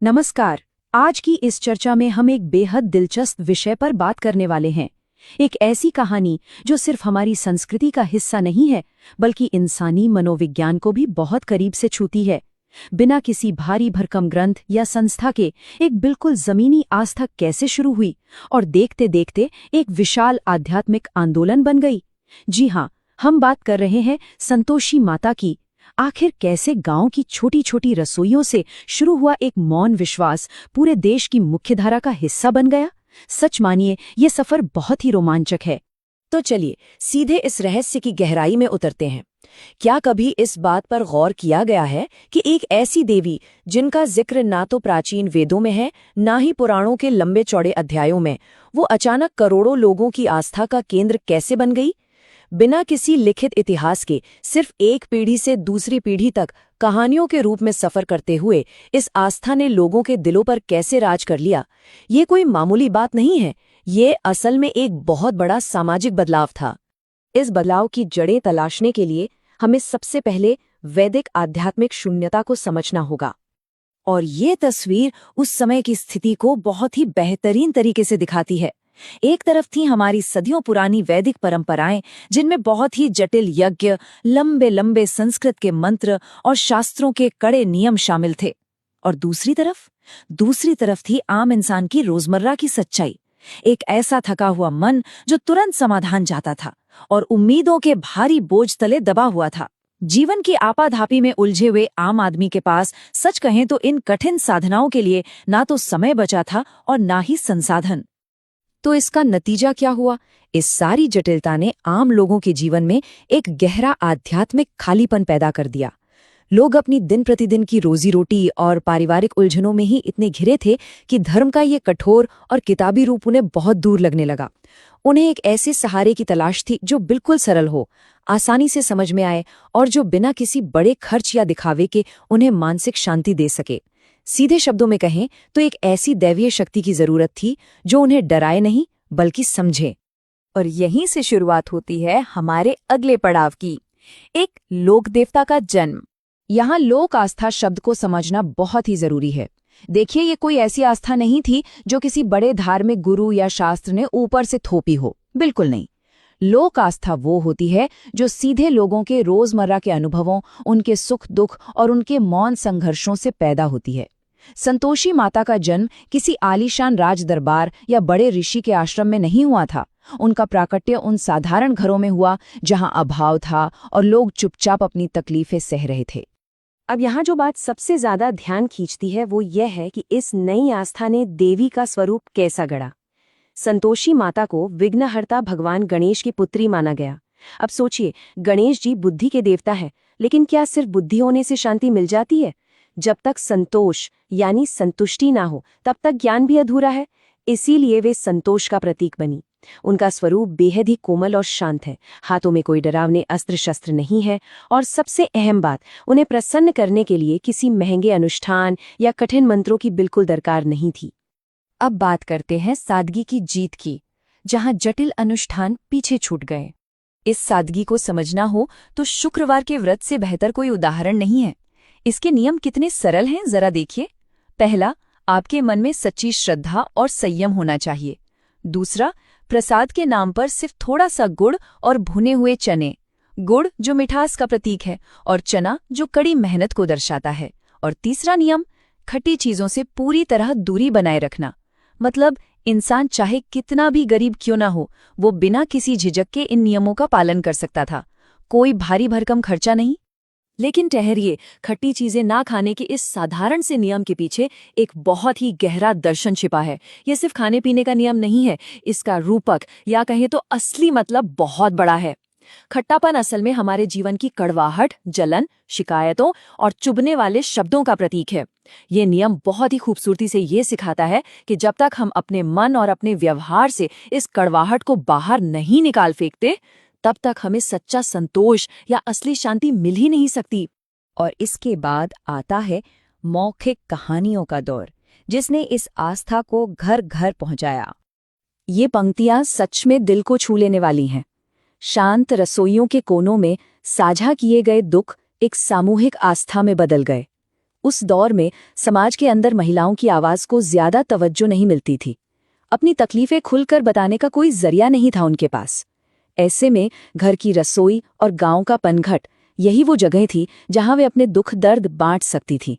नमस्कार। आज की इस चर्चा में हम एक बेहद दिलचस्प विषय पर बात करने वाले हैं। एक ऐसी कहानी जो सिर्फ हमारी संस्कृति का हिस्सा नहीं है, बल्कि इंसानी मनोविज्ञान को भी बहुत करीब से छूती है। बिना किसी भारी भरकम ग्रंथ या संस्था के एक बिल्कुल जमीनी आस्था कैसे शुरू हुई और देखते देखते एक विशाल आध्यात्मिक आंदोलन बन गई। जी हाँ, हम बात कर रहे हैं संतोषी माता की। आखिर कैसे गांव की छोटी छोटी रसोइयों से शुरू हुआ एक मौन विश्वास पूरे देश की मुख्यधारा का हिस्सा बन गया। सच मानिए, ये सफर बहुत ही रोमांचक है। तो चलिए सीधे इस रहस्य की गहराई में उतरते हैं। क्या कभी इस बात पर गौर किया गया है कि एक ऐसी देवी जिनका जिक्र ना तो प्राचीन वेदों में है, ना ही पुराणों के लंबे चौड़े अध्यायों में, वो अचानक करोड़ों लोगों की आस्था का केंद्र कैसे बन गई? बिना किसी लिखित इतिहास के सिर्फ एक पीढ़ी से दूसरी पीढ़ी तक कहानियों के रूप में सफर करते हुए इस आस्था ने लोगों के दिलों पर कैसे राज कर लिया? ये कोई मामूली बात नहीं है, ये असल में एक बहुत बड़ा सामाजिक बदलाव था। इस बदलाव की जड़ें तलाशने के लिए हमें सबसे पहले वैदिक आध्यात्मिक शून्यता को समझना होगा। और ये तस्वीर उस समय की स्थिति को बहुत ही बेहतरीन तरीके से दिखाती है। एक तरफ थी हमारी सदियों पुरानी वैदिक परंपराएं, जिनमें बहुत ही जटिल यज्ञ, लंबे लंबे संस्कृत के मंत्र और शास्त्रों के कड़े नियम शामिल थे। और दूसरी तरफ थी आम इंसान की रोजमर्रा की सच्चाई। एक ऐसा थका हुआ मन जो तुरंत समाधान चाहता था और उम्मीदों के भारी बोझ तले दबा हुआ था। जीवन की आपाधापी में उलझे हुए आम आदमी के पास सच कहें तो इन कठिन साधनाओं के लिए ना तो समय बचा था और ना ही संसाधन। तो इसका नतीजा क्या हुआ? इस सारी जटिलता ने आम लोगों के जीवन में एक गहरा आध्यात्मिक खालीपन पैदा कर दिया। लोग अपनी दिन प्रतिदिन की रोजी रोटी और पारिवारिक उलझनों में ही इतने घिरे थे कि धर्म का ये कठोर और किताबी रूप उन्हें बहुत दूर लगने लगा। उन्हें एक ऐसे सहारे की तलाश थी जो बिल्कुल सरल हो, आसानी से समझ में आए और जो बिना किसी बड़े खर्च या दिखावे के उन्हें मानसिक शांति दे सके। सीधे शब्दों में कहें तो एक ऐसी दैवीय शक्ति की जरूरत थी जो उन्हें डराए नहीं बल्कि समझे। और यहीं से शुरुआत होती है हमारे अगले पड़ाव की, एक लोक देवता का जन्म। यहाँ लोक आस्था शब्द को समझना बहुत ही जरूरी है। देखिए, ये कोई ऐसी आस्था नहीं थी जो किसी बड़े धार्मिक गुरु या शास्त्र ने ऊपर से थोपी हो, बिल्कुल नहीं। लोक आस्था वो होती है जो सीधे लोगों के रोजमर्रा के अनुभवों, उनके सुख दुख और उनके मौन संघर्षों से पैदा होती है। संतोषी माता का जन्म किसी आलीशान राज दरबार या बड़े ऋषि के आश्रम में नहीं हुआ था। उनका प्राकट्य उन साधारण घरों में हुआ जहां अभाव था और लोग चुपचाप अपनी तकलीफें सह रहे थे। अब यहाँ जो बात सबसे ज्यादा ध्यान खींचती है वो यह है कि इस नई आस्था ने देवी का स्वरूप कैसा गढ़ा। संतोषी माता को विघ्नहर्ता भगवान गणेश की पुत्री माना गया। अब सोचिए, गणेश जी बुद्धि के देवता है, लेकिन क्या सिर्फ बुद्धि होने से शांति मिल जाती है? जब तक संतोष यानी संतुष्टि ना हो, तब तक ज्ञान भी अधूरा है। इसीलिए वे संतोष का प्रतीक बनी। उनका स्वरूप बेहद ही कोमल और शांत है, हाथों में कोई डरावने अस्त्र शस्त्र नहीं है, और सबसे अहम बात, उन्हें प्रसन्न करने के लिए किसी महंगे अनुष्ठान या कठिन मंत्रों की बिल्कुल दरकार नहीं थी। अब बात करते हैं सादगी की जीत की, जहां जटिल अनुष्ठान पीछे छूट गए। इस सादगी को समझना हो तो शुक्रवार के व्रत से बेहतर कोई उदाहरण नहीं है। इसके नियम कितने सरल हैं, जरा देखिए। पहला, आपके मन में सच्ची श्रद्धा और संयम होना चाहिए। दूसरा, प्रसाद के नाम पर सिर्फ थोड़ा सा गुड़ और भुने हुए चने, गुड़ जो मिठास का प्रतीक है और चना जो कड़ी मेहनत को दर्शाता है। और तीसरा नियम, खट्टी चीजों से पूरी तरह दूरी बनाए रखना। मतलब इंसान चाहे कितना भी गरीब क्यों ना हो, वो बिना किसी झिझक के इन नियमों का पालन कर सकता था। कोई भारी भरकम खर्चा नहीं। लेकिन ठहरिए, खट्टी चीजें ना खाने के इस साधारण से नियम के पीछे एक बहुत ही गहरा दर्शन छिपा है। ये सिर्फ खाने पीने का नियम नहीं है, इसका रूपक या कहें तो असली मतलब बहुत बड़ा है। खट्टापन असल में हमारे जीवन की कड़वाहट, जलन, शिकायतों और चुभने वाले शब्दों का प्रतीक है। ये नियम बहुत ही खूबसूरती से ये सिखाता है कि जब तक हम अपने मन और अपने व्यवहार से इस कड़वाहट को बाहर नहीं निकाल फेंकते, तब तक हमें सच्चा संतोष या असली शांति मिल ही नहीं सकती। और इसके बाद आता है मौखिक कहानियों का दौर, जिसने इस आस्था को घर घर पहुंचाया। ये पंक्तियां सच में दिल को छू लेने वाली हैं। शांत रसोइयों के कोनों में साझा किए गए दुख एक सामूहिक आस्था में बदल गए। उस दौर में समाज के अंदर महिलाओं की आवाज को ज्यादा तवज्जो नहीं मिलती थी। अपनी तकलीफें खुलकर बताने का कोई जरिया नहीं था उनके पास। ऐसे में घर की रसोई और गांव का पनघट यही वो जगह थी जहां वे अपने दुख दर्द बांट सकती थी।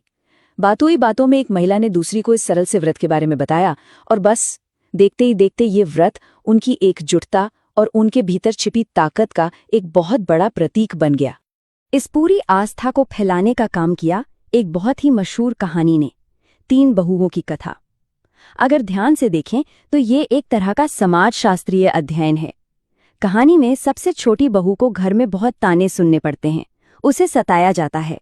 बातों ही बातों में एक महिला ने दूसरी को इस सरल से व्रत के बारे में बताया, और बस देखते ही देखते ये व्रत उनकी एकजुटता और उनके भीतर छिपी ताकत का एक बहुत बड़ा प्रतीक बन गया। इस पूरी आस्था को फैलाने का काम किया एक बहुत ही मशहूर कहानी ने, 3 बहुओं की कथा। अगर ध्यान से देखें तो ये एक तरह का समाजशास्त्रीय अध्ययन है। कहानी में सबसे छोटी बहू को घर में बहुत ताने सुनने पड़ते हैं, उसे सताया जाता है,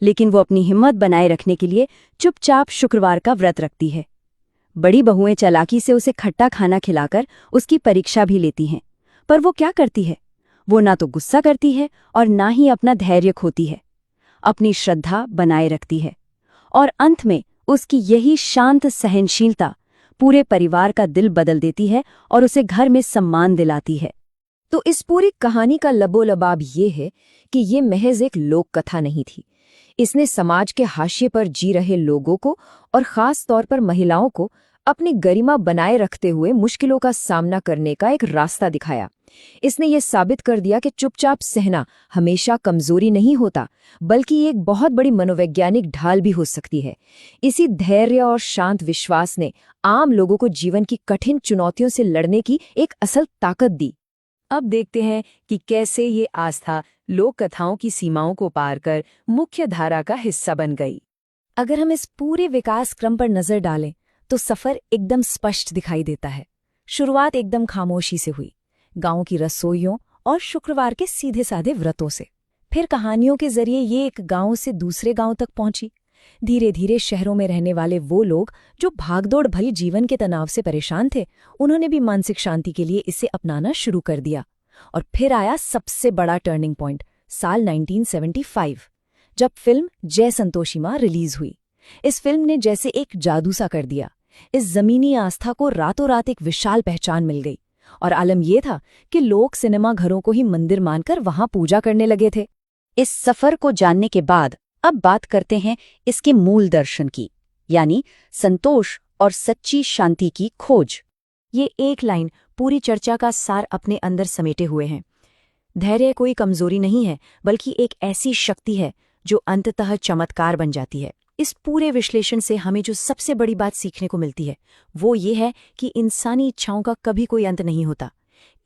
लेकिन वो अपनी हिम्मत बनाए रखने के लिए चुपचाप शुक्रवार का व्रत रखती है। बड़ी बहुएं चालाकी से उसे खट्टा खाना खिलाकर उसकी परीक्षा भी लेती हैं, पर वो क्या करती है? वो ना तो गुस्सा करती है और ना ही अपना धैर्य खोती है, अपनी श्रद्धा बनाए रखती है। और अंत में उसकी यही शांत सहनशीलता पूरे परिवार का दिल बदल देती है और उसे घर में सम्मान दिलाती है। तो इस पूरी कहानी का लबोलबाब ये है कि ये महज एक लोक कथा नहीं थी। इसने समाज के हाशिए पर जी रहे लोगों को और खास तौर पर महिलाओं को अपनी गरिमा बनाए रखते हुए मुश्किलों का सामना करने का एक रास्ता दिखाया। इसने ये साबित कर दिया कि चुपचाप सहना हमेशा कमजोरी नहीं होता, बल्कि एक बहुत बड़ी मनोवैज्ञानिक ढाल भी हो सकती है। इसी धैर्य और शांत विश्वास ने आम लोगों को जीवन की कठिन चुनौतियों से लड़ने की एक असल ताकत दी। अब देखते हैं कि कैसे ये आस्था लोक कथाओं की सीमाओं को पार कर मुख्य धारा का हिस्सा बन गई। अगर हम इस पूरे विकास क्रम पर नजर डालें तो सफर एकदम स्पष्ट दिखाई देता है। शुरुआत एकदम खामोशी से हुई, गांव की रसोइयों और शुक्रवार के सीधे साधे व्रतों से। फिर कहानियों के जरिए ये एक गांव से दूसरे गांव तक पहुंची। धीरे धीरे शहरों में रहने वाले वो लोग जो भागदौड़ भरी जीवन के तनाव से परेशान थे, उन्होंने भी मानसिक शांति के लिए इसे अपनाना शुरू कर दिया। और फिर आया सबसे बड़ा टर्निंग पॉइंट, साल 1975, जब फिल्म जय संतोषी मां रिलीज हुई। इस फिल्म ने जैसे एक जादू सा कर दिया। इस जमीनी आस्था को रातों रात एक विशाल पहचान मिल गई, और आलम यह था कि लोग सिनेमा घरों को ही मंदिर मानकर वहां पूजा करने लगे थे। इस सफर को जानने के बाद अब बात करते हैं इसके मूल दर्शन की, यानी संतोष और सच्ची शांति की खोज। ये एक लाइन पूरी चर्चा का सार अपने अंदर समेटे हुए हैं। धैर्य कोई कमजोरी नहीं है, बल्कि एक ऐसी शक्ति है जो अंततः चमत्कार बन जाती है। इस पूरे विश्लेषण से हमें जो सबसे बड़ी बात सीखने को मिलती है वो ये है कि इंसानी इच्छाओं का कभी कोई अंत नहीं होता।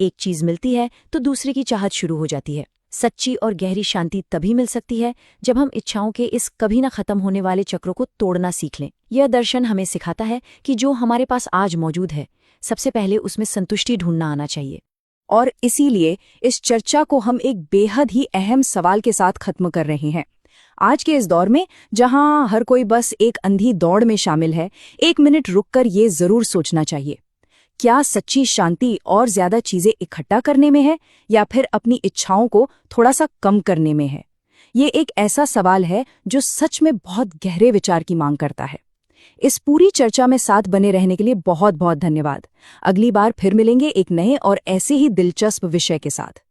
एक चीज मिलती है तो दूसरे की चाहत शुरू हो जाती है। सच्ची और गहरी शांति तभी मिल सकती है जब हम इच्छाओं के इस कभी न खत्म होने वाले चक्रों को तोड़ना सीख लें। यह दर्शन हमें सिखाता है कि जो हमारे पास आज मौजूद है, सबसे पहले उसमें संतुष्टि ढूंढना आना चाहिए। और इसीलिए इस चर्चा को हम एक बेहद ही अहम सवाल के साथ खत्म कर रहे हैं। आज के इस दौर में जहां हर कोई बस एक अंधी दौड़ में शामिल है, 1 मिनट रुककर ये जरूर सोचना चाहिए, क्या सच्ची शांति और ज्यादा चीजें इकट्ठा करने में है या फिर अपनी इच्छाओं को थोड़ा सा कम करने में है? ये एक ऐसा सवाल है जो सच में बहुत गहरे विचार की मांग करता है। इस पूरी चर्चा में साथ बने रहने के लिए बहुत बहुत धन्यवाद। अगली बार फिर मिलेंगे एक नए और ऐसे ही दिलचस्प विषय के साथ।